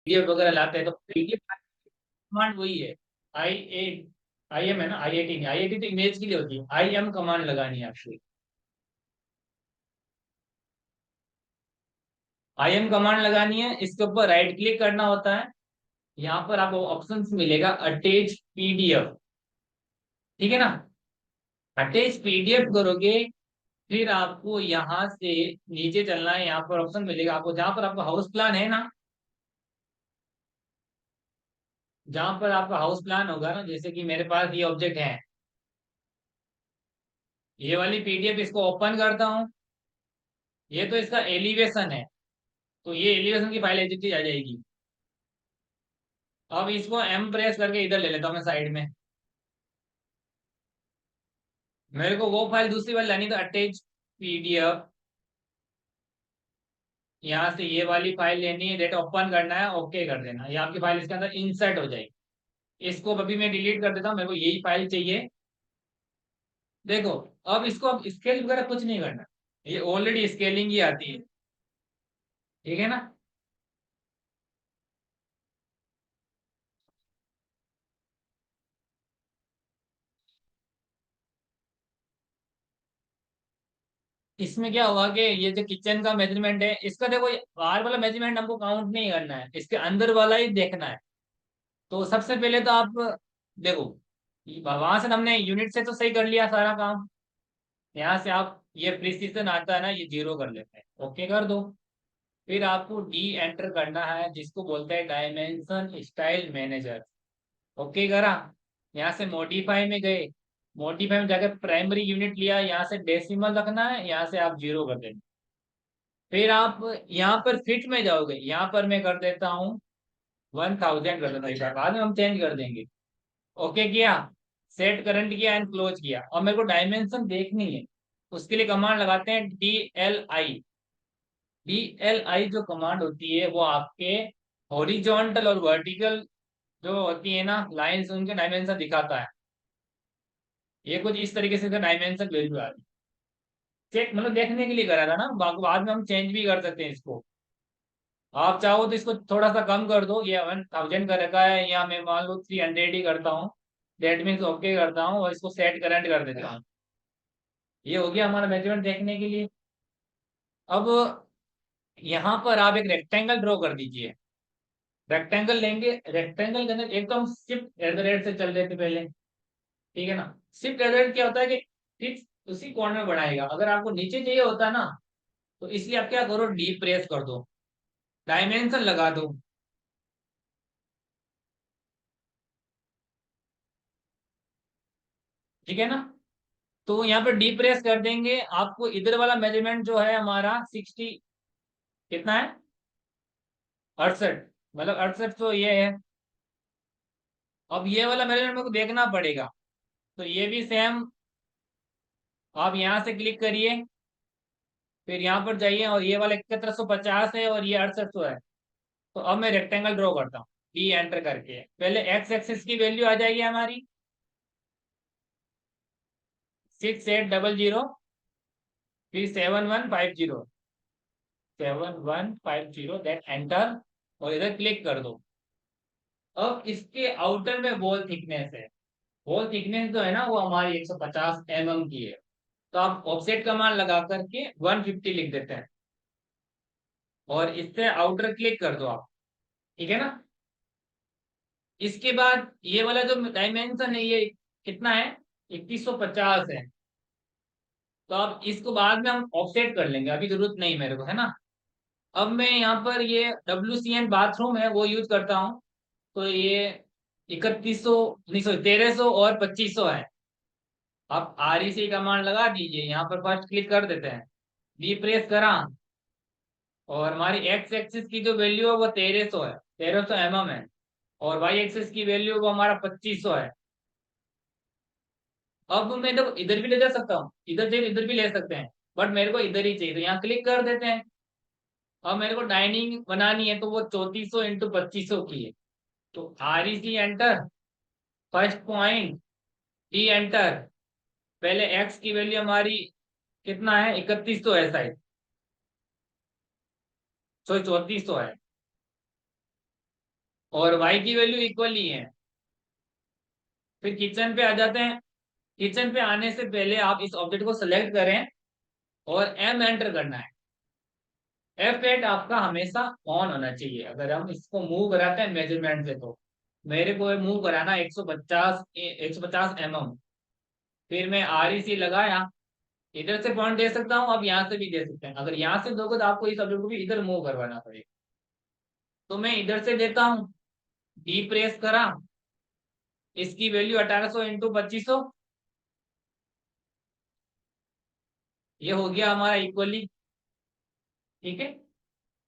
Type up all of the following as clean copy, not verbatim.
PDF वगैरह लाते हैं तो पीडीएफ कमांड वही है। आई ए आई एम है ना, आई आई टी नहीं, आई आई टी तो इमेज के लिए होती है, आई एम कमांड लगानी है आपको। आई एम कमांड लगानी है, इसके ऊपर राइट क्लिक करना होता है। यहाँ पर आपको ऑप्शन मिलेगा अटैच पीडीएफ, ठीक है ना। अटैच पीडीएफ करोगे, फिर आपको यहाँ से नीचे चलना है, यहाँ पर ऑप्शन मिलेगा आपको, जहां पर आपका हाउस प्लान है ना, जहां पर आपका हाउस प्लान होगा ना, जैसे कि मेरे पास ये ऑब्जेक्ट है, ये वाली पीडीएफ, इसको ओपन करता हूँ। ये तो इसका एलिवेशन है, तो ये एलिवेशन की फाइल एज आ जाएगी। अब इसको एम प्रेस करके इधर ले लेता हूँ मैं साइड में। मेरे को वो फाइल दूसरी वाली लानी, तो अटैच पीडीएफ, यहाँ से ये वाली फाइल लेनी है, डेटा ओपन करना है, ओके कर देना, ये आपकी फाइल इसके अंदर इंसर्ट हो जाएगी। इसको अभी मैं डिलीट कर देता हूँ, मेरे को यही फाइल चाहिए। देखो, अब इसको अब स्केल वगैरह कुछ नहीं करना, ये ऑलरेडी स्केलिंग ही आती है, ठीक है ना। इसमें क्या हुआ कि ये जो किचन का मेजरमेंट है, इसका देखो बाहर वाला मेजरमेंट हमको काउंट नहीं करना है, इसके अंदर वाला ही देखना है। तो सबसे पहले तो आप देखो, वहां से हमने यूनिट से तो सही कर लिया सारा काम। यहाँ से आप ये प्रिसीजन आता है ना, ये जीरो कर लेते हैं, ओके कर दो। फिर आपको डी एंटर करना है, जिसको बोलते हैं डायमेंशन स्टाइल मैनेजर, ओके करा। यहाँ से मॉडिफाई में गए, मॉडिफाई में जाकर प्राइमरी यूनिट लिया, यहाँ से डेसिमल रखना है, यहाँ से आप जीरो कर देना। फिर आप यहाँ पर फिट में जाओगे, यहाँ पर मैं कर देता हूँ 1000 कर देता हूँ, एक बार बाद में हम चेंज कर देंगे। ओके किया, सेट करंट किया एंड क्लोज किया। और मेरे को डायमेंशन देखनी है, उसके लिए कमांड लगाते हैं DLI। DLI जो कमांड होती है वो आपके हॉरिजॉन्टल और वर्टिकल जो होती है ना लाइंस, उनके डायमेंशन दिखाता है। ये कुछ इस तरीके से डायमेंशन वैल्यू आ रही है। चेक मतलब देखने के लिए करा था ना, बाद में हम चेंज भी कर सकते हैं इसको। आप चाहो तो इसको थोड़ा सा कम कर दो, ये 1000 का रखा है, या मैं मान लो 300 ही करता हूँ। डेट मीन्स ओके करता हूँ और इसको सेट करंट कर देता हूँ। ये हो गया हमारा मेजरमेंट देखने के लिए। अब यहाँ पर आप एक रेक्टेंगल ड्रॉ कर दीजिए। रेक्टेंगल लेंगे, रेक्टेंगल के अंदर एकदम शिफ्ट एट द रेट से चल रहे थे पहले, ठीक है ना। शिफ्ट एट द रेट क्या होता है कि फिक्स उसी कॉर्नर में बढ़ाएगा, अगर आपको नीचे चाहिए होता है ना, तो इसलिए आप क्या करो, डी प्रेस कर दो, डायमेंशन लगा दो, ठीक है ना। तो यहाँ पे डी प्रेस कर देंगे, आपको इधर वाला मेजरमेंट जो है हमारा 60, कितना है, 68, मतलब 68 तो ये है। अब ये वाला मेजरमेंट मेरे को देखना पड़ेगा, तो ये भी सेम, आप यहाँ से क्लिक करिए, फिर यहाँ पर जाइए, और ये वाला 7150 है और ये 6800 है। तो अब मैं रेक्टेंगल ड्रॉ करता हूँ, डी एंटर करके, पहले एक्स एक्सिस की वैल्यू आ जाएगी हमारी 6800, फिर 7150, 7150, दैट एंटर, और इधर क्लिक कर दो। अब इसके आउटर में वॉल थिकनेस है, वॉल थिकनेस जो है ना वो हमारी 150 mm की है। तो आप ऑफसेट कमांड लगा करके 150 लिख देते हैं, और इससे आउटर क्लिक कर दो आप, ठीक है ना। इसके बाद ये वाला जो डायमेंशन है ये कितना है, 2150 है। तो अब इसको बाद में हम ऑफसेट कर लेंगे, अभी जरूरत नहीं मेरे को, है ना। अब मैं यहाँ पर ये WCN बाथरूम है वो यूज करता हूँ, तो ये 3100, नहीं सॉरी 1300 और 2500 है। आप REC कमांड लगा दीजिए, यहाँ पर फर्स्ट क्लिक कर देते हैं, डी प्रेस करा, और हमारी एक्स एक्सिस की जो वैल्यू है वो 1300 है, 1300 mm है। और वाई एक्सिस की वैल्यू वो हमारा 2500 है। अब मैं तो इधर भी ले जा सकता हूँ, इधर से इधर भी ले सकते हैं, बट मेरे को इधर ही चाहिए, तो यहाँ क्लिक कर देते हैं। अब मेरे को डाइनिंग बनानी है, तो वो 3400 x 2500 की है। तो REC enter, first point, D enter, पहले एक्स की वैल्यू हमारी कितना है, 3100 है शायद, सॉरी 3400 है। और वाई की वैल्यू इक्वल ही है। फिर किचन पे आ जाते हैं। किचन पे आने से पहले आप इस ऑब्जेक्ट को सिलेक्ट करें और एम एंटर करना है। F8 आपका हमेशा ऑन होना चाहिए अगर हम इसको मूव कराते हैं मेजरमेंट से। तो मेरे को मूव कराना 150 mm। फिर मैं REC लगाया। इधर से पॉइंट दे सकता हूँ, अब यहाँ से भी दे सकते हैं। अगर यहाँ से दोगे तो आपको इस ऑब्जेक्ट को भी इधर मूव करवाना पड़ेगा। तो मैं इधर से देता हूँ, डी प्रेस करा, इसकी वैल्यू 1800 इंटू 2500, ये हो गया हमारा इक्वली। ठीक है।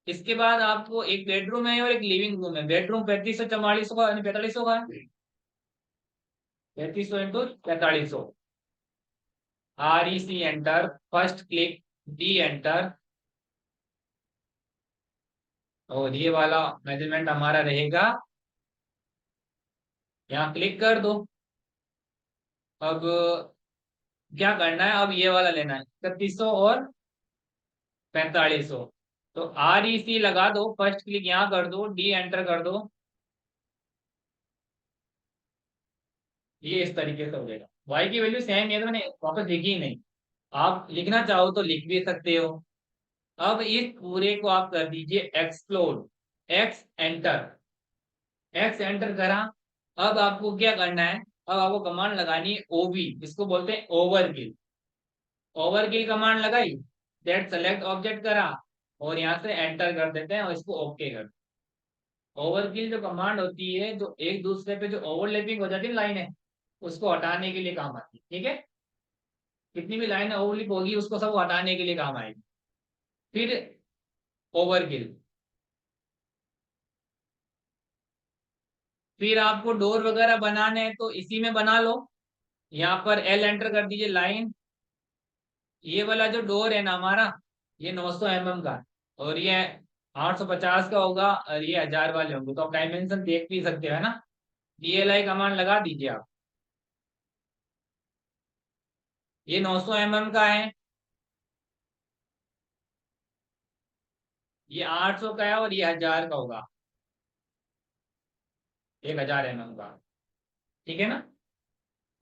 इसके बाद आपको एक बेडरूम है और एक लिविंग रूम है। बेडरूम 3544 का, 4500 का है। 3500 into 4500। REC enter, first click, D enter, और ये वाला मेजरमेंट हमारा रहेगा। यहाँ क्लिक कर दो। अब क्या करना है, अब ये वाला लेना है 3100 और 4500। तो REC लगा दो, फर्स्ट क्लिक यहाँ कर दो, डी एंटर कर दो। ये इस तरीके से हो जाएगा। वाई की वैल्यू सेम है तो मैंने वापस लिखी ही नहीं। आप लिखना चाहो तो लिख भी सकते हो। अब इस पूरे को आप कर दीजिए explore, x enter. X enter करा। अब आपको क्या करना है, अब आपको कमांड लगानी है ओवी, इसको बोलते हैं ओवरकिल। ओवरकिल कमांड लगाई, दैट सेलेक्ट ऑब्जेक्ट करा, और यहाँ से एंटर कर देते हैं और इसको ओके कर। ओवरकिल जो कमांड होती है, जो एक दूसरे पे जो ओवरलैपिंग हो जाती है लाइन है, उसको हटाने के लिए काम आती है। ठीक है। कितनी भी लाइन ओवरलिप होगी उसको सब हटाने के लिए काम आएगी। फिर ओवरकिल। फिर आपको डोर वगैरह बनाने हैं तो इसी में बना लो। यहाँ पर एल एंटर कर दीजिए, लाइन। ये वाला जो डोर है ना हमारा, ये 900 mm का है, और ये 850 का होगा, और ये 1000 वाले होंगे। तो आप डायमेंशन देख भी सकते हो, है ना। DLI कमांड लगा दीजिए आप। ये 900 mm का है, ये 800 का है, और ये 1000 का होगा, 1000 mm का। ठीक है ना।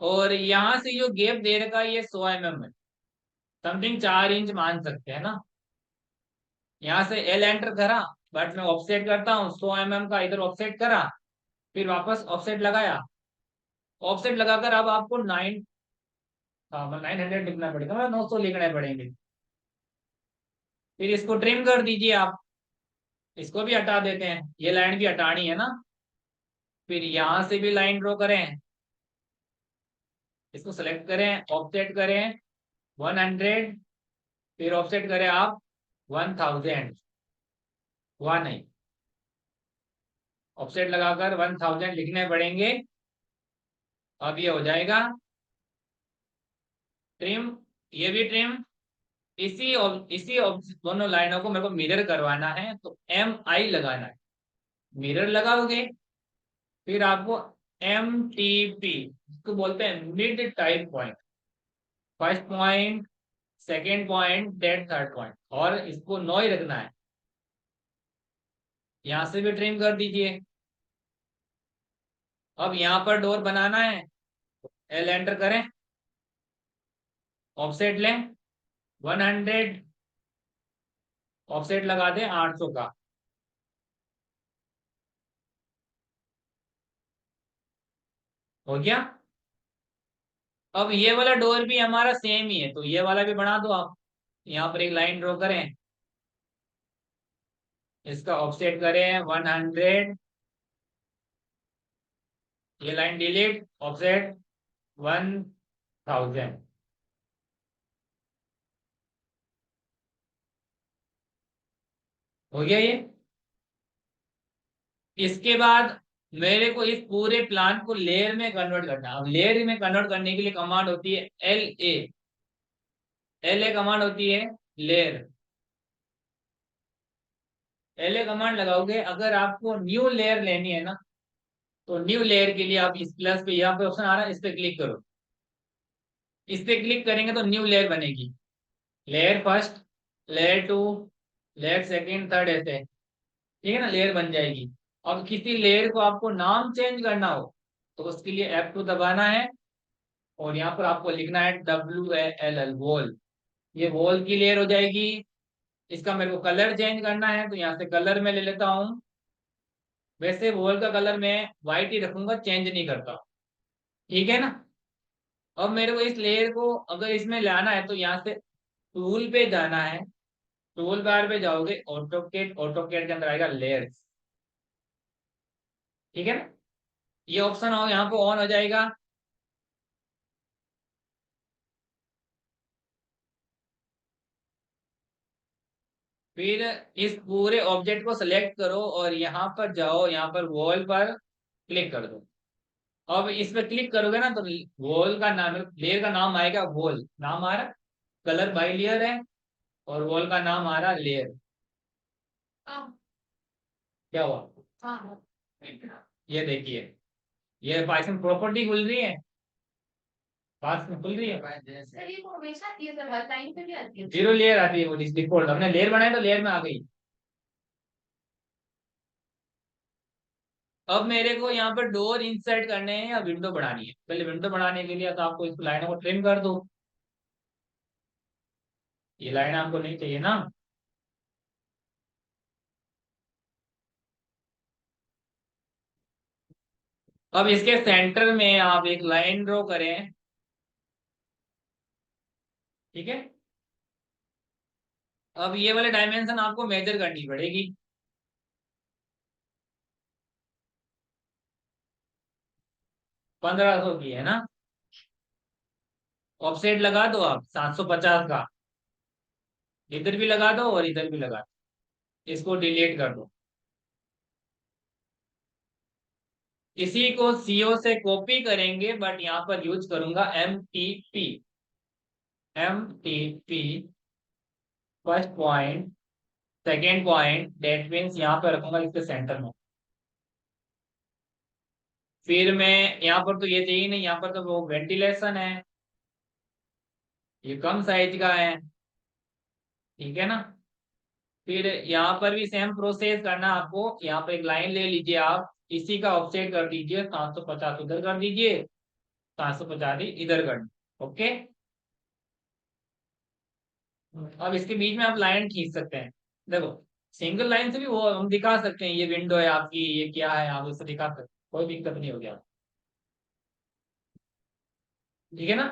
और यहाँ से जो गैप दे रखा है ये 100 mm है, समथिंग 4 इंच मान सकते हैं ना। यहाँ से एल एंटर करा, बट मैं ऑफसेट करता हूँ 100 mm का, इधर ऑफसेट करा, फिर वापस ऑफसेट लगाया। ऑफसेट लगाकर अब आपको 9, हाँ, 900 लिखना पड़ेगा, मतलब 900 लिखने पड़ेंगे। फिर इसको ट्रिम कर दीजिए आप। इसको भी हटा देते हैं, ये लाइन भी हटानी है ना। फिर यहाँ से भी लाइन ड्रॉ करें, इसको सेलेक्ट करें, ऑफसेट करें 100, फिर ऑफसेट करें आप 1000, हुआ नहीं। ऑफसेट लगाकर 1000 लिखने पड़ेंगे। अब ये हो जाएगा ट्रिम, ये भी ट्रिम। दोनों लाइनों को मेरे को मिरर करवाना है, तो MI लगाना है। मिरर लगाओगे, फिर आपको MTP, इसको बोलते हैं mid type point, first point, second point, that third point, और इसको नो ही रखना है। यहां से भी ट्रिम कर दीजिए। अब यहाँ पर डोर बनाना है, एल एंटर करें, ऑफसेट लें 100, ऑफसेट लगा दें 800 का। हो गया। अब ये वाला डोर भी हमारा सेम ही है, तो ये वाला भी बना दो आप। यहाँ पर एक लाइन ड्रॉ करें, इसका ऑफसेट करें 100, ये लाइन डिलीट, ऑफसेट 1000। हो गया ये। इसके बाद मेरे को इस पूरे प्लान को लेयर में कन्वर्ट करना है। अब लेयर में कन्वर्ट करने के लिए कमांड होती है LA। LA कमांड होती है लेयर। LA कमांड लगाओगे, अगर आपको न्यू लेयर लेनी है ना, तो न्यू लेयर के लिए आप इस प्लस पे, यहाँ पे ऑप्शन आ रहा है, इस पे क्लिक करो। इस पे क्लिक करेंगे तो न्यू लेयर बनेगी। Layer first, layer two, layer second, third, ऐसे। ठीक है ना, लेयर बन जाएगी। अब किसी लेयर को आपको नाम चेंज करना हो तो उसके लिए F2 दबाना है, और यहाँ पर आपको लिखना है WALL वॉल। ये वॉल की लेयर हो जाएगी। इसका मेरे को कलर चेंज करना है, तो यहाँ से कलर में ले लेता हूँ। वैसे वॉल का कलर मैं व्हाइट ही रखूंगा, चेंज नहीं करता। ठीक है ना। अब मेरे को इस लेयर को अगर इसमें लाना है तो यहाँ से टूल पे जाना है। टूल बार पे जाओगे, ऑटोकेट, ऑटोकेट के अंदर आएगा लेयर्स। ठीक है ना। ये ऑप्शन हो यहाँ पे ऑन हो जाएगा। फिर इस पूरे ऑब्जेक्ट को सिलेक्ट करो और यहाँ पर जाओ, यहाँ पर वॉल पर क्लिक कर दो। अब इस पर क्लिक करोगे ना तो वॉल का नाम, लेयर का नाम आएगा वॉल, नाम आ रहा। कलर बाई लेयर है, और वॉल का नाम आ रहा लेयर। क्या हुआ? ये देखिए, ये पाइथन प्रॉपर्टी खुल रही है, पास में खुल रही है। सर ये तो हमेशा आती है सर, हर टाइम पे भी आती है। जीरो लेयर आती है, वो डिफॉल्ट हमने लेयर बनाया तो लेयर में आ गई। अब मेरे को यहाँ पर डोर इंसर्ट करने हैं या विंडो बढ़ानी है। पहले विंडो बढ़ाने के लिए तो आपको इस लाइनों को ट्रिम कर दो। ये लाइन आपको नहीं चाहिए ना। अब इसके सेंटर में आप एक लाइन ड्रॉ करें। ठीक है। अब ये वाले डायमेंशन आपको मेजर करनी पड़ेगी। 1500 की है ना। ऑफसेट लगा दो आप 750 का। इधर भी लगा दो और इधर भी लगा दो। इसको डिलीट कर दो। इसी को सीओ से कॉपी करेंगे, बट यहाँ पर यूज करूंगा MTP। MTP first point, second point, that means यहाँ पर रखूंगा इसके सेंटर में। फिर मैं यहाँ पर तो ये चाहिए नहीं, यहाँ पर तो वो वेंटिलेशन है, ये कम साइज का है। ठीक है ना। फिर यहाँ पर भी सेम प्रोसेस करना आपको। यहाँ पर एक लाइन ले लीजिए आप, इसी का ऑफसेट कर दीजिए 750 उधर कर दीजिए, 750 इधर कर दीजिए। ओके। अब इसके बीच में आप लाइन खींच सकते हैं। देखो, सिंगल लाइन से भी वो हम दिखा सकते हैं, ये विंडो है आपकी, ये क्या है, आप उससे दिखा सकते हैं, कोई दिक्कत नहीं होगी आप। ठीक है ना।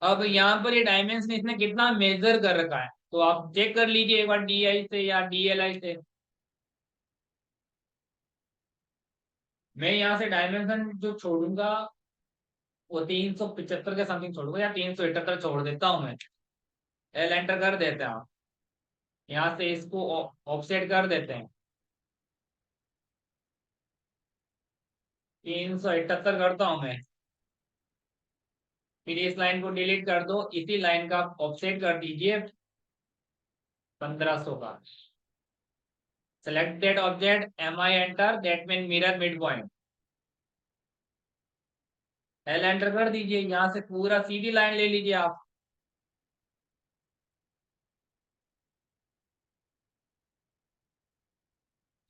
अब यहाँ पर ये डायमेंशन इसने कितना मेजर कर रखा है, तो आप चेक कर लीजिए एक बार DI से या DLI से। मैं यहाँ से डायमेंशन जो छोड़ूंगा वो 375 के समथिंग छोड़ूंगा, या 378 छोड़ देता हूँ मैं। एल एंटर कर देते हैं आप। यहाँ से इसको ऑफसेट कर देते हैं, 378 करता हूँ मैं। फिर इस लाइन को डिलीट कर दो, इसी लाइन का ऑफसेट कर दीजिए 1500 का। Select that object, MI enter, that mean mirror mid point. L enter कर दीजिए, यहाँ से पूरा सीधी लाइन ले लीजिए आप।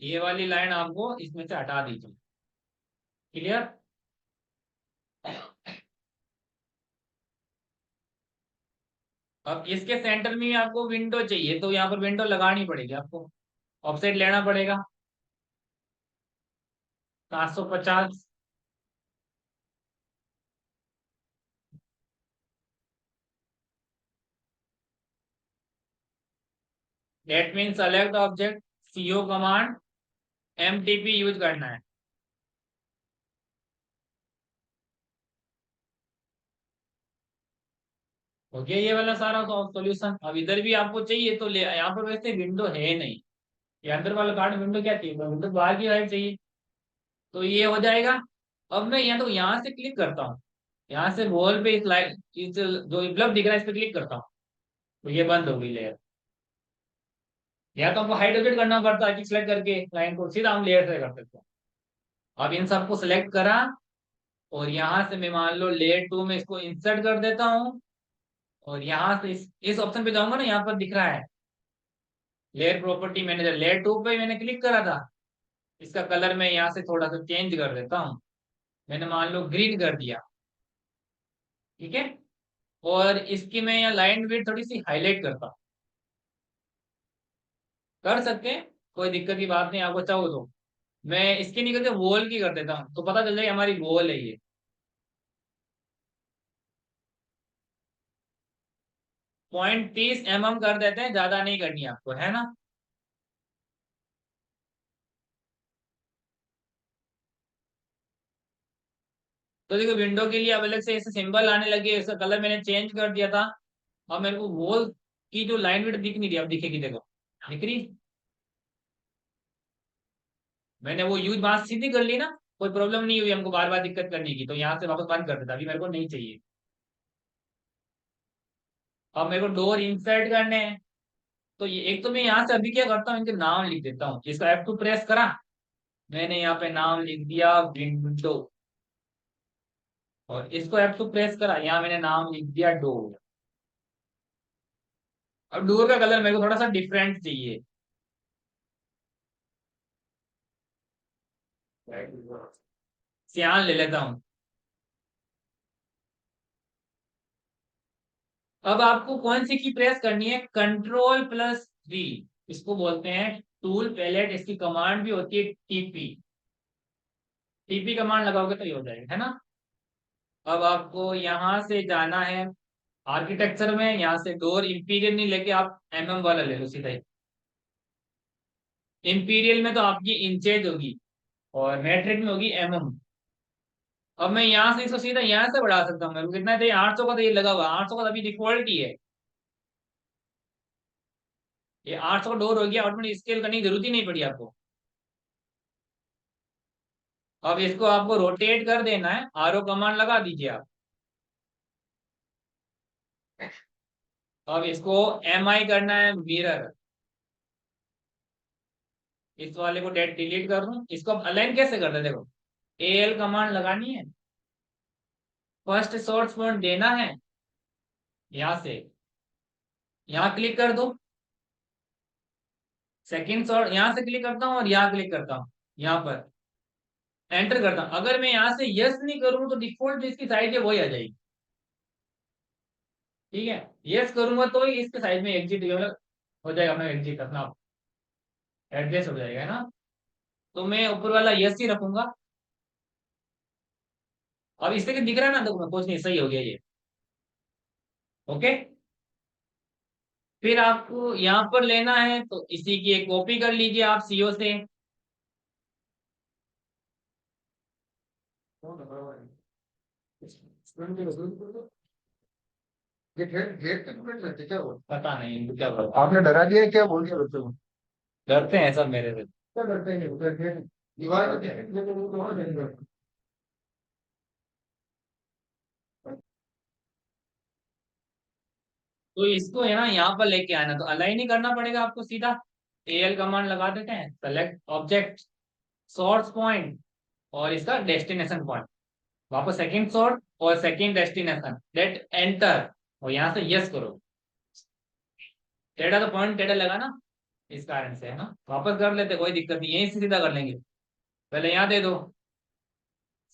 ये वाली लाइन आपको इसमें से हटा दीजिए। क्लियर। अब इसके सेंटर में आपको विंडो चाहिए, तो यहाँ पर विंडो लगानी पड़ेगी आपको, ऑफसेट लेना पड़ेगा 750। That mean select object, CO command, MTP use करना है। हो गया ये वाला सारा तो सॉल्यूशन। अब इधर भी आपको चाहिए तो ले, यहाँ पर वैसे विंडो है नहीं, ये अंदर वाला कार्ड विंडो क्या चाहिए, विंडो बाहर की साइड चाहिए, तो ये हो जाएगा। अब मैं यहाँ तो यहाँ से क्लिक करता हूँ, यहाँ से वॉल पे इस लाइन, इस जो ब्लब दिख रहा है इस पे क्लिक करता हूँ, तो ये बंद हो गई लेयर। या तो हमको हाइड एडिट करना पड़ता है कि सिलेक्ट करके लाइन को सीधा हम लेयर से कर सकते हैं। अब इन सबको सिलेक्ट करा, और यहाँ से मैं मान लो लेयर 2 में इसको इंसर्ट कर देता हूँ, और यहाँ से इस ऑप्शन पे जाऊंगा ना, यहाँ पर दिख रहा है लेयर प्रॉपर्टी मैनेजर, लेयर 2 पे मैंने क्लिक करा था। इसका कलर मैं यहाँ से थोड़ा सा चेंज कर देता हूँ। मैंने मान लो ग्रीन कर दिया। ठीक है। और इसकी मैं यहाँ लाइन विड्थ थोड़ी सी हाईलाइट करता हूँ। कर सकते हैं, कोई दिक्कत की बात नहीं, आपको चाहो तो। मैं इसकी नहीं करते, वॉल की कर देता हूँ, तो पता चल जाएगा हमारी वॉल है ये। 0.30 mm कर देते हैं, ज्यादा नहीं करनी आपको, है ना। तो देखो विंडो के लिए अब अलग से ऐसे सिंबल आने लगे, इसका कलर मैंने चेंज कर दिया था। अब मेरे को वॉल की जो लाइन विड्थ दिख नहीं रही, अब दिखेगी, देखो दिख रही। मैंने वो यूज वहां सीधी कर ली ना, कोई प्रॉब्लम नहीं हुई हमको बार बार दिक्कत करने की, तो यहाँ से वापस बंद कर देता, अभी मेरे को नहीं चाहिए। अब मेरे को डोर इंसर्ट करने हैं। तो ये एक तो मैं यहाँ से अभी क्या करता हूँ, इनके नाम लिख देता हूँ, इसका F2 प्रेस करा, मैंने यहाँ पे नाम लिख दिया विंडो। और इसको F2 प्रेस करा, यहाँ मैंने नाम लिख दिया डोर। अब डोर का कलर मेरे को थोड़ा सा डिफरेंट चाहिए। सियान ले लेता हूँ। अब आपको कौन सी की प्रेस करनी है, Ctrl+3। इसको बोलते हैं टूल पैलेट, इसकी कमांड भी होती है टीपी। टीपी कमांड लगाओगे तो ये हो जाएगा, है ना। अब आपको यहाँ से जाना है आर्किटेक्चर में, यहाँ से डोर इंपीरियल नहीं लेके आप वाला ले लो सीधा ही। इंपीरियल में तो आपकी इंचेज होगी और मैट्रिक में होगी अब मैं यहाँ से इसको सीधा यहाँ से बढ़ा सकता हूँ, मेरे को कितना चाहिए, 800 का तो ये लगा हुआ, 800 का तो अभी डिफॉल्ट ही है। ये 800 का डोर हो गया, ऑटोमेटिक स्केल करने की जरूरत ही नहीं पड़ी आपको। अब इसको आपको रोटेट कर देना है, आरओ कमांड लगा दीजिए आप। अब इसको MI करना है मिरर। इस वाले को डेट डिलीट कर दूं, इसको अलाइन कैसे करते हैं, देखो AL कमांड लगानी है, फर्स्ट सोर्स पॉइंट देना है, यहां से यहाँ क्लिक कर दो। सेकंड सोर्स यहाँ से क्लिक करता हूँ और यहाँ क्लिक करता हूँ, यहाँ पर एंटर करता हूँ। अगर मैं यहाँ से यस नहीं करूँ तो डिफॉल्ट इसकी साइज है वही आ जाएगी। ठीक है। यस करूंगा तो ही इसके साइज में एग्जिट हो जाएगा, मैं एग्जिट अपना एडजस्ट हो जाएगा, है ना। तो मैं ऊपर वाला यस ही रखूंगा। अब इससे दिख रहा है ना, तो कुछ नहीं, सही हो गया ये। ओके। फिर आपको यहाँ पर लेना है तो इसी की एक कॉपी कर लीजिए आप सीओ से। पता नहीं इनको क्या पता। आपने डरा दिया है क्या? बोल दिया बच्चों को। डरते हैं सब मेरे से। क्या डरते हैं? उधर फिर दीवार पे देखेंगे तो वो तो और डरेंगे। तो इसको है ना यहाँ पर लेके आना, तो अलाइन ही करना पड़ेगा आपको सीधा। AL कमांड लगा देते हैं, सेलेक्ट ऑब्जेक्ट, सोर्स पॉइंट और इसका डेस्टिनेशन पॉइंट, वापस सेकंड सोर्स और सेकंड डेस्टिनेशन, डेट एंटर। और यहाँ से यस करो। टेढ़ा तो पॉइंट टेढ़ा लगा ना, इस कारण से, है ना। वापस कर लेते, कोई दिक्कत नहीं, यहीं से सीधा कर लेंगे। पहले यहाँ दे दो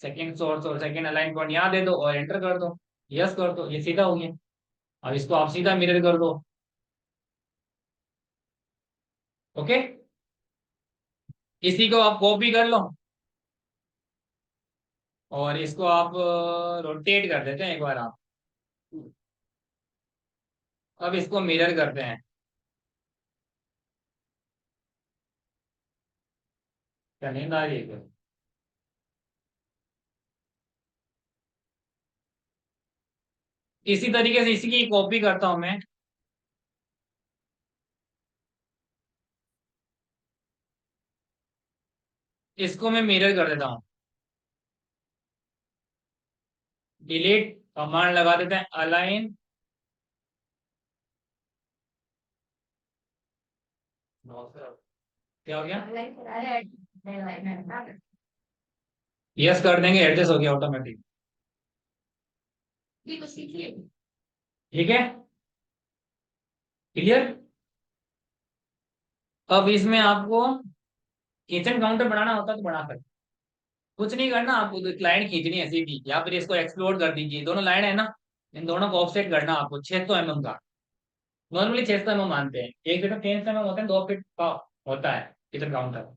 सेकंड सोर्स और सेकंड अलाइन पॉइंट, यहाँ दे दो और एंटर कर दो, यस कर दो, ये सीधा हो गया। अब इसको आप सीधा मिरर कर दो। ओके। इसी को आप कॉपी कर लो और इसको आप रोटेट कर देते हैं एक बार आप। अब इसको मिरर करते हैं। क्या नींद आ रही है क्या? इसी तरीके से इसी की कॉपी करता हूं मैं। इसको मैं मिरर कर देता हूँ, डिलीट कमांड लगा देते हैं, अलाइन। क्या हो गया, यस कर देंगे, एडजस्ट हो गया ऑटोमेटिक। ठीक है, क्लियर। अब इसमें आपको किचन काउंटर बनाना होता है तो बना सकते, कुछ नहीं करना आपको, तो लाइन खींचनी है सीधी, या फिर इसको एक्सप्लोर कर दीजिए, दोनों लाइन है ना, इन दोनों को ऑफसेट करना आपको 600 mm का। नॉर्मली 600 mm मानते हैं, 1 फीट में 300 mm होते हैं, 2 फीट का होता है किचन काउंटर।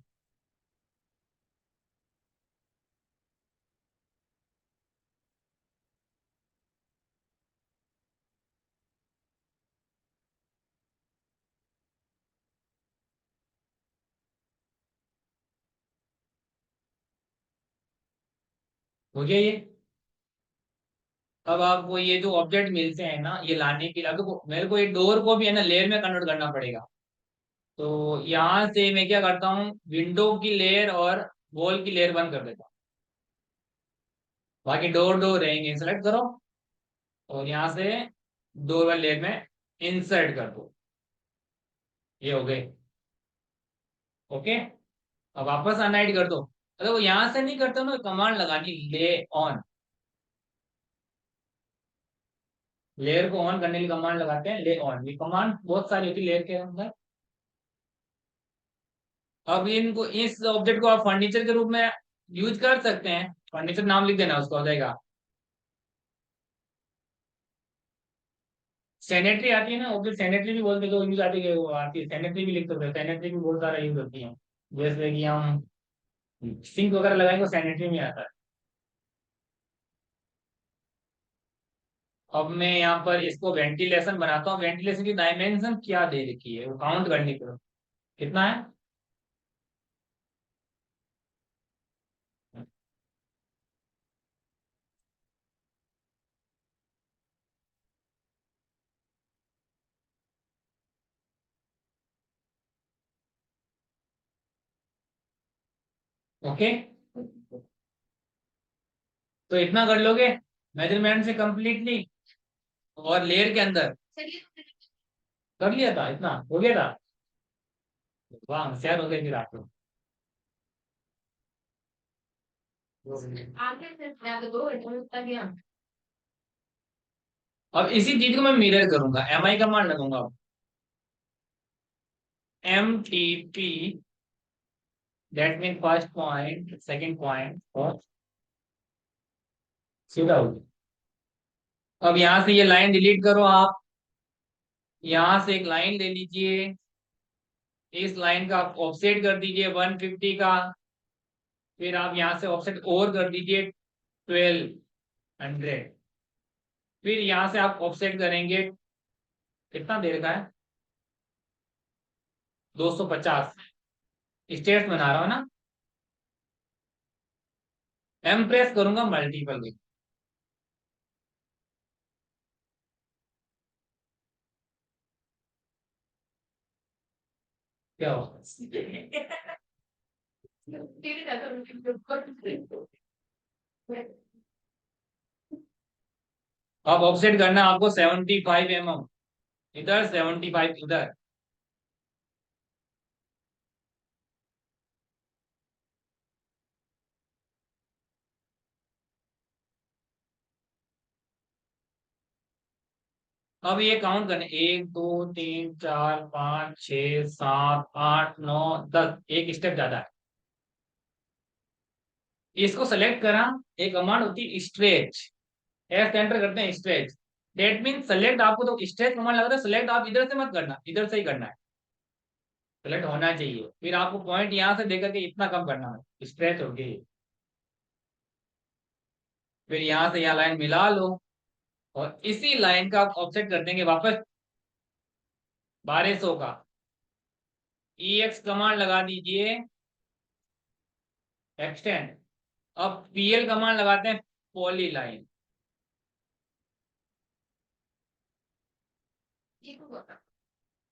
हो गया ये। अब आपको ये जो ऑब्जेक्ट मिलते हैं ना, ये लाने के लिए, अगर मेरे को ये डोर को भी है ना लेयर में कन्वर्ट करना पड़ेगा। तो यहाँ से मैं क्या करता हूँ, विंडो की लेयर और वॉल की लेयर बंद कर देता हूँ, बाकी डोर डोर रहेंगे, सेलेक्ट करो, और यहाँ से डोर वाली लेयर में इंसर्ट कर दो। ये हो गए। ओके। अब वापस अनहाइड कर दो। अगर वो यहाँ से नहीं करते ना, कमांड लगानी, ले ऑन, लेयर को ऑन करने की कमांड लगाते हैं, ले ऑन। ये कमांड बहुत सारी होती है लेयर के अंदर। अब इनको, इस ऑब्जेक्ट को आप फर्नीचर के रूप में यूज कर सकते हैं, फर्नीचर नाम लिख देना, उसको हो जाएगा। सैनिटरी आती है ना, वो भी सैनिटरी भी बोलते हैं, जो यूज आती है वो आती है, सैनिटरी भी लिख सकते हैं, सैनिटरी भी बहुत सारा यूज होती है। जैसे कि हम सिंक वगैरह लगाएंगे, सैनिटरी में आता है। अब मैं यहाँ पर इसको वेंटिलेशन बनाता हूँ, वेंटिलेशन की डायमेंशन क्या दे रखी है वो काउंट करने के लिए, कितना है। ओके, तो इतना कर लोगे मेजरमेंट से कंप्लीटली, और लेयर के अंदर कर लिया था, इतना हो गया था। वाह, होशियार हो गए फिर आप लोग। अब इसी चीज को मैं मिरर करूंगा, एम आई कमांड लगूंगा, MTP, that mean first point second point और सीधा हो गया। अब यहाँ से ये लाइन डिलीट करो आप, यहाँ से एक लाइन ले लीजिए, इस लाइन का आप ऑफसेट कर दीजिए 150 का, फिर आप यहाँ से ऑफसेट और कर दीजिए 1200, फिर यहाँ से आप ऑफसेट करेंगे, कितना देर का है, 250। स्टेट्स बना रहा हूँ ना, एम प्रेस करूंगा मल्टीपल में, क्या होगा। अब ऑफसेट करना है आपको 75 mm, इधर 75 इधर। अब ये काउंट करने, 1 2 3 4 5 6 7 8 9 10, एक स्टेप ज्यादा है। इसको सेलेक्ट करा, एक कमांड होती है स्ट्रेच, एस एंटर करते हैं स्ट्रेच, डेट मीन सेलेक्ट, आपको तो स्ट्रेच कमांड लगा था, सेलेक्ट आप इधर से मत करना, इधर से ही करना है, सेलेक्ट होना चाहिए, फिर आपको पॉइंट यहां से देकर के इतना कम करना है, स्ट्रेच हो गई। फिर यहां से यहाँ लाइन मिला लो, और इसी लाइन का ऑफसेट कर देंगे वापस 1200 का, EX कमांड लगा दीजिए, एक्सटेंड। अब PL कमांड लगाते हैं, पॉली लाइन।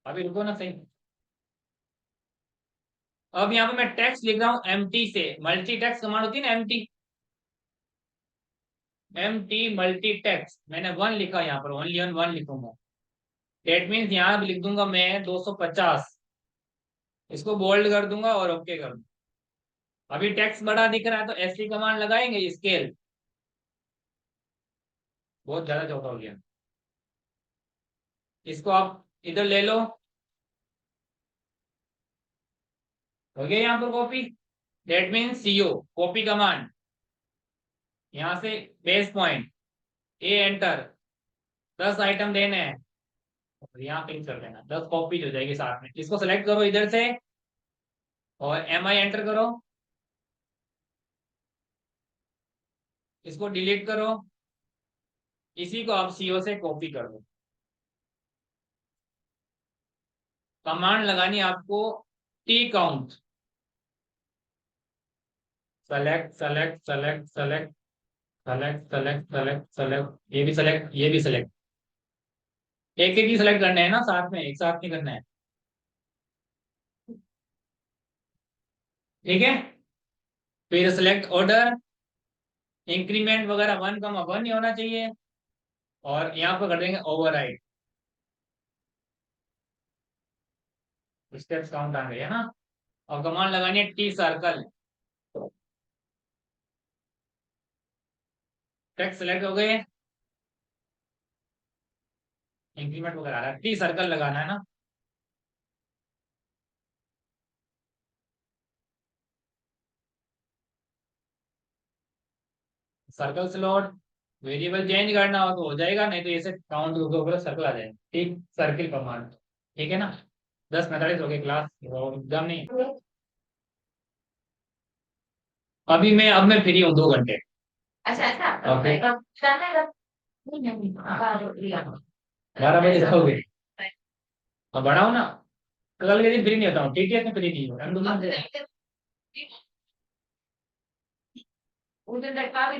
अभी रुको ना सही। अब यहाँ पे मैं टेक्स्ट लिख रहा हूँ MT से, मल्टी टेक्स्ट कमांड होती है ना, MT मल्टी टेक्स्ट, मैंने 1 लिखा, यहाँ पर ओनली ऑन 1 लिखूंगा, डेट मीन्स यहाँ भी लिख दूंगा मैं 250, इसको बोल्ड कर दूंगा और ओके कर दूंगा। अभी टेक्स्ट बड़ा दिख रहा है तो SC कमांड लगाएंगे, स्केल, बहुत ज्यादा छोटा हो गया, इसको आप इधर ले लो, हो गया यहाँ पर copy. That means CO copy command, यहाँ से base point A enter, 10 item देने हैं और यहाँ क्लिक कर देना, 10 कॉपी हो जाएगी साथ में। इसको सेलेक्ट करो इधर से और एम आई एंटर करो, इसको डिलीट करो, इसी को आप सीओ से कॉपी कर दो। कमांड लगानी आपको T count, select select select select select select select select, ये भी सेलेक्ट, ये भी सेलेक्ट, एक एक ही सेलेक्ट करना है ना, साथ में एक साथ नहीं करना है। ठीक है, फिर सेलेक्ट ऑर्डर, इंक्रीमेंट वगैरह 1,1 ही होना चाहिए और यहाँ पर कर देंगे ओवरराइड। स्टेप्स काउंट आ गए है ना। और कमांड लगानी है टी सर्कल, टेक्स्ट सेलेक्ट हो गए, इंक्रीमेंट वगैरह आ रहा है, टी सर्कल लगाना है ना। सर्कल स्लॉट, वेरिएबल चेंज करना हो तो हो जाएगा, नहीं तो ऐसे काउंट के ऊपर सर्कल आ जाएगा। ठीक, सर्किल कमांड। ठीक है ना। 10:45 हो गए, क्लास एकदम नहीं। अभी मैं, अब मैं फ्री हूँ 2 घंटे। अच्छा अच्छा ओके, नहीं नहीं 12 बजे जाओगे। अब बढ़ाओ ना, कल के दिन फ्री नहीं होता हूँ, टीटीएस में फ्री नहीं हूँ। उधर लड़का भी